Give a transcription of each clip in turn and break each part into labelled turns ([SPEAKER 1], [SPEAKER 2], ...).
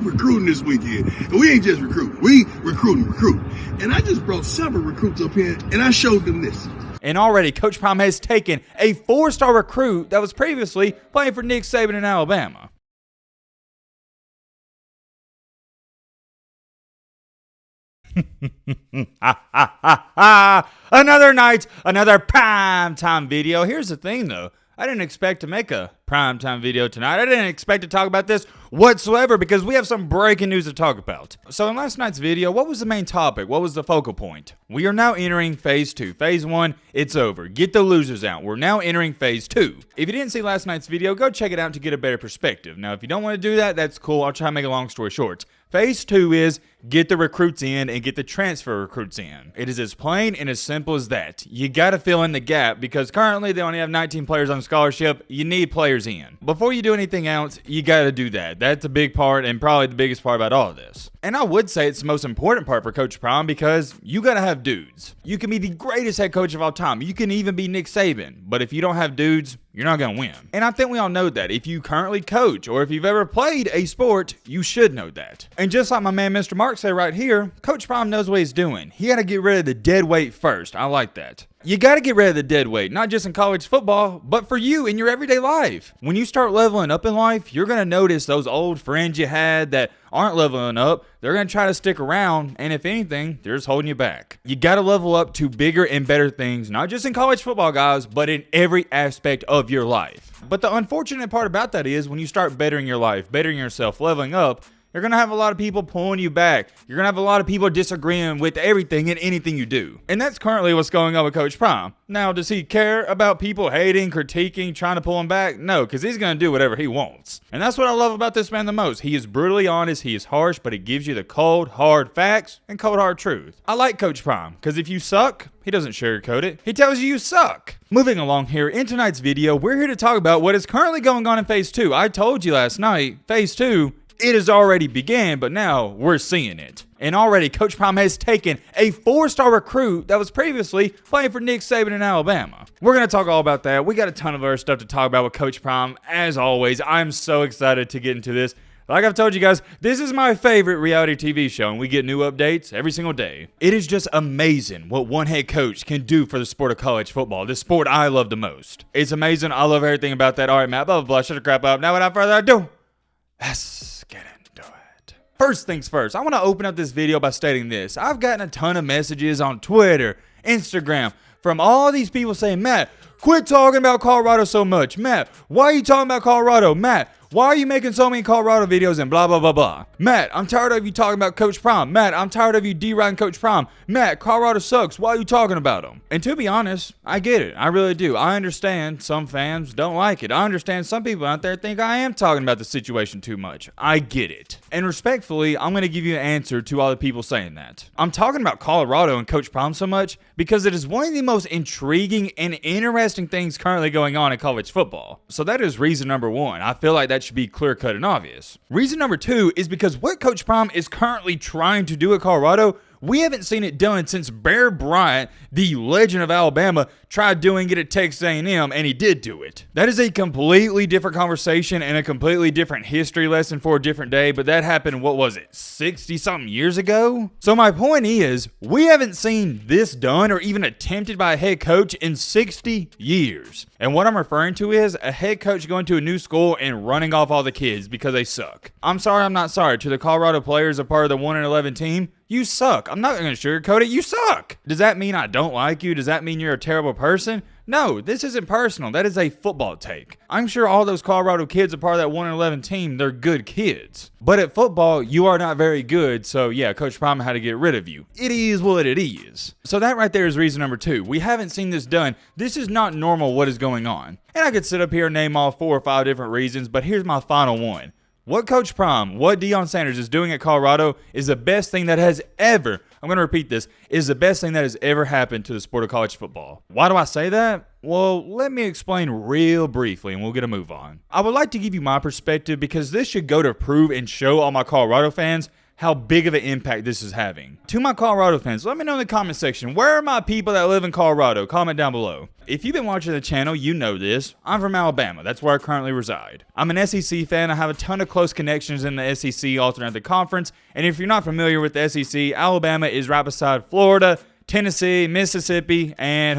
[SPEAKER 1] recruiting this weekend. And we ain't just recruiting. We recruiting. And I just brought several recruits up here, and I showed them this.
[SPEAKER 2] And already, Coach Prime has taken a 4-star recruit that was previously playing for Nick Saban in Alabama. Another night, another primetime video. Here's the thing, though. I didn't expect to make a primetime video tonight. I didn't expect to talk about this whatsoever because we have some breaking news to talk about. So in last night's video, what was the main topic? What was the focal point? We are now entering phase 2. Phase 1, it's over. Get the losers out. We're now entering phase 2. If you didn't see last night's video, go check it out to get a better perspective. Now, if you don't want to do that, that's cool. I'll try to make a long story short. Phase 2 is get the recruits in and get the transfer recruits in. It is as plain and as simple as that. You got to fill in the gap because currently they only have 19 players on scholarship. You need players in. Before you do anything else, you got to do that. That's a big part and probably the biggest part about all of this. And I would say it's the most important part for Coach Prime because you got to have dudes. You can be the greatest head coach of all time. You can even be Nick Saban. But if you don't have dudes, you're not going to win. And I think we all know that. If you currently coach or if you've ever played a sport, you should know that. And just like my man Mr. Mark said right here, Coach Prime knows what he's doing. He got to get rid of the dead weight first. I like that. You got to get rid of the dead weight, not just in college football, but for you in your everyday life. When you start leveling up in life, you're going to notice those old friends you had that aren't leveling up. They're going to try to stick around, and if anything, they're just holding you back. You got to level up to bigger and better things, not just in college football, guys, but in every aspect of your life. But the unfortunate part about that is when you start bettering your life, bettering yourself, leveling up, you're going to have a lot of people pulling you back. You're going to have a lot of people disagreeing with everything and anything you do. And that's currently what's going on with Coach Prime. Now, does he care about people hating, critiquing, trying to pull him back? No, because he's going to do whatever he wants. And that's what I love about this man the most. He is brutally honest, he is harsh, but he gives you the cold, hard facts and cold, hard truth. I like Coach Prime, because if you suck, he doesn't sugarcoat it. He tells you suck. Moving along here, in tonight's video, we're here to talk about what is currently going on in Phase 2. I told you last night, Phase 2, it has already began, but now we're seeing it. And already, Coach Prime has taken a 4-star recruit that was previously playing for Nick Saban in Alabama. We're going to talk all about that. We got a ton of other stuff to talk about with Coach Prime. As always, I'm so excited to get into this. Like I've told you guys, this is my favorite reality TV show, and we get new updates every single day. It is just amazing what one head coach can do for the sport of college football, the sport I love the most. It's amazing. I love everything about that. All right, Matt, blah, blah, blah, shut the crap up. Now, without further ado, let's get into it. First things first, I want to open up this video by stating this. I've gotten a ton of messages on Twitter, Instagram, from all these people saying, Matt, quit talking about Colorado so much. Matt, why are you talking about Colorado? Matt, why are you making so many Colorado videos and blah, blah, blah, blah? Matt, I'm tired of you talking about Coach Prime. Matt, I'm tired of you deriding Coach Prime. Matt, Colorado sucks. Why are you talking about him? And to be honest, I get it. I really do. I understand some fans don't like it. I understand some people out there think I am talking about the situation too much. I get it. And respectfully, I'm going to give you an answer to all the people saying that. I'm talking about Colorado and Coach Prime so much because it is one of the most intriguing and interesting things currently going on in college football. So that is reason number one. I feel like that should be clear cut and obvious. Reason number two is because what Coach Prime is currently trying to do at Colorado, we haven't seen it done since Bear Bryant, the legend of Alabama, tried doing it at Texas A&M, and he did do it. That is a completely different conversation and a completely different history lesson for a different day, but that happened, what was it, 60-something years ago? So my point is, we haven't seen this done or even attempted by a head coach in 60 years. And what I'm referring to is a head coach going to a new school and running off all the kids because they suck. I'm sorry, I'm not sorry. To the Colorado players, a part of the 1-11 team, you suck. I'm not going to sugarcoat it. You suck. Does that mean I don't like you? Does that mean you're a terrible person? No, this isn't personal. That is a football take. I'm sure all those Colorado kids are part of that 1-11 team. They're good kids. But at football, you are not very good. So yeah, Coach Prime had to get rid of you. It is what it is. So that right there is reason number two. We haven't seen this done. This is not normal what is going on. And I could sit up here and name all 4 or 5 different reasons, but here's my final one. What Coach Prime, what Deion Sanders is doing at Colorado is the best thing that has ever, I'm going to repeat this, is the best thing that has ever happened to the sport of college football. Why do I say that? Well, let me explain real briefly and we'll get a move on. I would like to give you my perspective because this should go to prove and show all my Colorado fans how big of an impact this is having. To my Colorado fans, let me know in the comment section, where are my people that live in Colorado? Comment down below. If you've been watching the channel, you know this. I'm from Alabama. That's where I currently reside. I'm an SEC fan. I have a ton of close connections in the SEC, alternative conference. And if you're not familiar with the SEC, Alabama is right beside Florida, Tennessee, Mississippi, and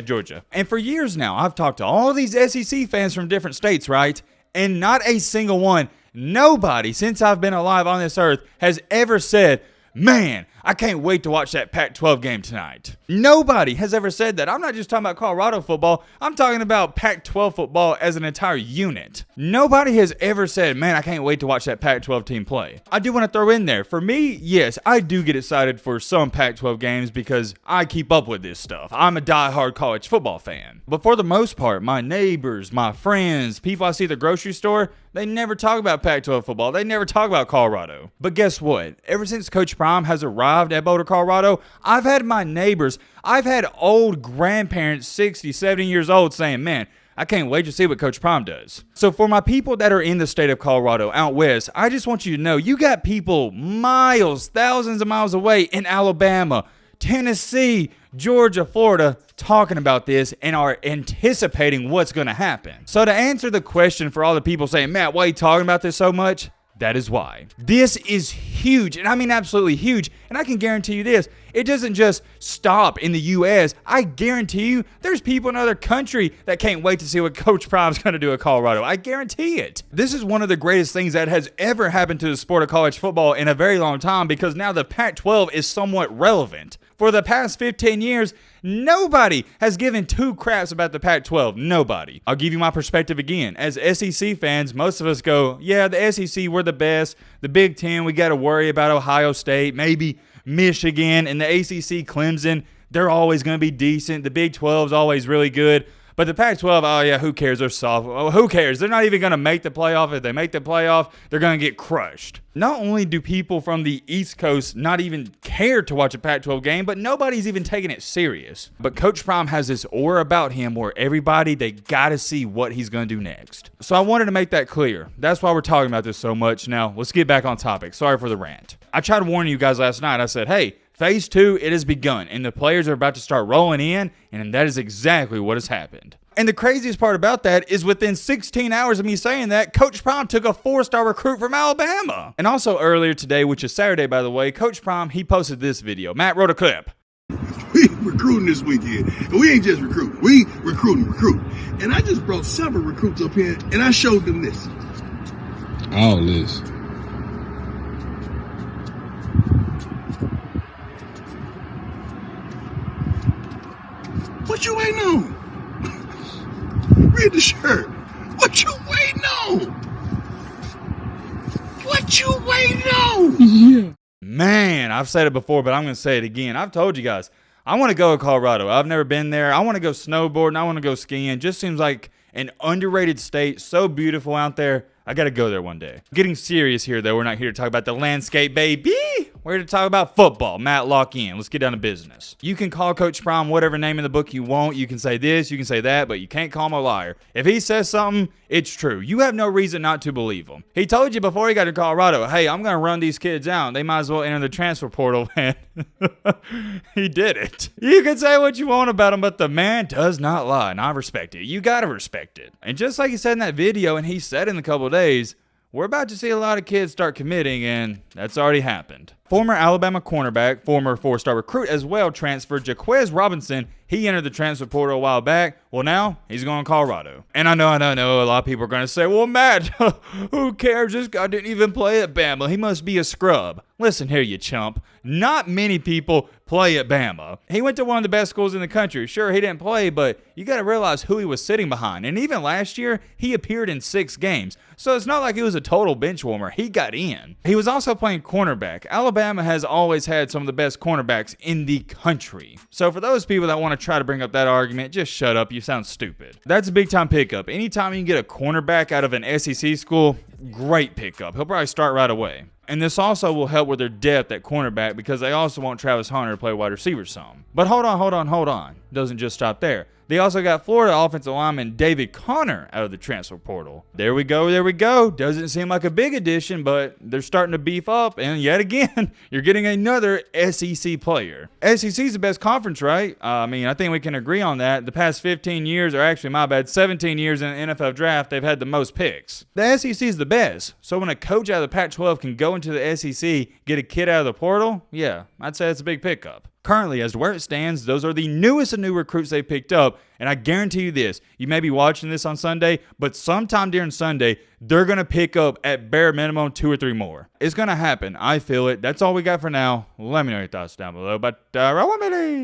[SPEAKER 2] Georgia. And for years now, I've talked to all these SEC fans from different states, right? And not a single one, nobody since I've been alive on this earth has ever said, man, I can't wait to watch that Pac-12 game tonight. Nobody has ever said that. I'm not just talking about Colorado football. I'm talking about Pac-12 football as an entire unit. Nobody has ever said, man, I can't wait to watch that Pac-12 team play. I do want to throw in there, for me, yes, I do get excited for some Pac-12 games because I keep up with this stuff. I'm a diehard college football fan. But for the most part, my neighbors, my friends, people I see at the grocery store, they never talk about Pac-12 football. They never talk about Colorado. But guess what? Ever since Coach Prime has arrived at Boulder, Colorado, I've had my neighbors, I've had old grandparents, 60, 70 years old, saying, man, I can't wait to see what Coach Prime does. So for my people that are in the state of Colorado, out west, I just want you to know, you got people miles, thousands of miles away in Alabama, Tennessee, Georgia, Florida, talking about this and are anticipating what's going to happen. So to answer the question for all the people saying, Matt, why are you talking about this so much? That is why. This is huge, and I mean absolutely huge. And I can guarantee you this, it doesn't just stop in the U.S. I guarantee you there's people in other country that can't wait to see what Coach Prime's going to do at Colorado. I guarantee it. This is one of the greatest things that has ever happened to the sport of college football in a very long time, because now the Pac-12 is somewhat relevant. For the past 15 years, nobody has given two craps about the Pac-12. Nobody. I'll give you my perspective again. As SEC fans, most of us go, yeah, the SEC, we're the best. The Big Ten, we got to worry about Ohio State, maybe Michigan, and the ACC, Clemson. They're always going to be decent. The Big 12 is always really good. But the Pac-12, oh yeah, who cares? They're soft. Oh, who cares? They're not even going to make the playoff. If they make the playoff, they're going to get crushed. Not only do people from the East Coast not even care to watch a Pac-12 game, but nobody's even taking it serious. But Coach Prime has this aura about him where everybody, they got to see what he's going to do next. So I wanted to make that clear. That's why we're talking about this so much. Now, let's get back on topic. Sorry for the rant. I tried warning you guys last night. I said, hey, Phase 2, it has begun, and the players are about to start rolling in, and that is exactly what has happened. And the craziest part about that is within 16 hours of me saying that, Coach Prime took a 4-star recruit from Alabama. And also earlier today, which is Saturday, by the way, Coach Prime, he posted this video. Matt wrote a clip.
[SPEAKER 1] We recruiting this weekend. And we ain't just recruiting. We recruit. And I just brought several recruits up here, and I showed them this.
[SPEAKER 3] All this.
[SPEAKER 1] What you waiting on? Read the shirt. What you waiting on? What you waiting on?
[SPEAKER 3] Yeah.
[SPEAKER 2] Man, I've said it before, but I'm going to say it again. I've told you guys, I want to go to Colorado. I've never been there. I want to go snowboarding. I want to go skiing. Just seems like an underrated state. So beautiful out there. I got to go there one day. Getting serious here, though. We're not here to talk about the landscape, baby. We're here to talk about football. Matt, lock in. Let's get down to business. You can call Coach Prime whatever name in the book you want. You can say this, you can say that, but you can't call him a liar. If he says something, it's true. You have no reason not to believe him. He told you before he got to Colorado, hey, I'm going to run these kids out. They might as well enter the transfer portal, man. He did it. You can say what you want about him, but the man does not lie, and I respect it. You got to respect it. And just like he said in that video, and he said in a couple of days, we're about to see a lot of kids start committing, and that's already happened. Former Alabama cornerback, former 4-star recruit as well, transferred Jaquez Robinson. He entered the transfer portal a while back. Well, now he's going to Colorado. And I know, a lot of people are going to say, well, Matt, who cares? This guy didn't even play at Bama. He must be a scrub. Listen here, you chump. Not many people play at Bama. He went to one of the best schools in the country. Sure, he didn't play, but you got to realize who he was sitting behind. And even last year, he appeared in 6 games. So it's not like he was a total bench warmer. He got in. He was also playing cornerback. Alabama has always had some of the best cornerbacks in the country. So for those people that want to try to bring up that argument, just shut up. You sound stupid. That's a big time pickup. Anytime you can get a cornerback out of an SEC school, great pickup. He'll probably start right away. And this also will help with their depth at cornerback because they also want Travis Hunter to play wide receiver some. But hold on. Doesn't just stop there. They also got Florida offensive lineman David Connor out of the transfer portal. There we go. Doesn't seem like a big addition, but they're starting to beef up. And yet again, you're getting another SEC player. SEC's the best conference, right? I think we can agree on that. The past 15 years, or actually, 17 years in the NFL draft, they've had the most picks. The SEC is the best. So when a coach out of the Pac-12 can go into the SEC, get a kid out of the portal, yeah, I'd say that's a big pickup. Currently, as to where it stands, those are the newest of new recruits they picked up, and I guarantee you this, you may be watching this on Sunday, but sometime during Sunday, they're going to pick up at bare minimum 2 or 3 more. It's going to happen. I feel it. That's all we got for now. Let me know your thoughts down below, but roll with me.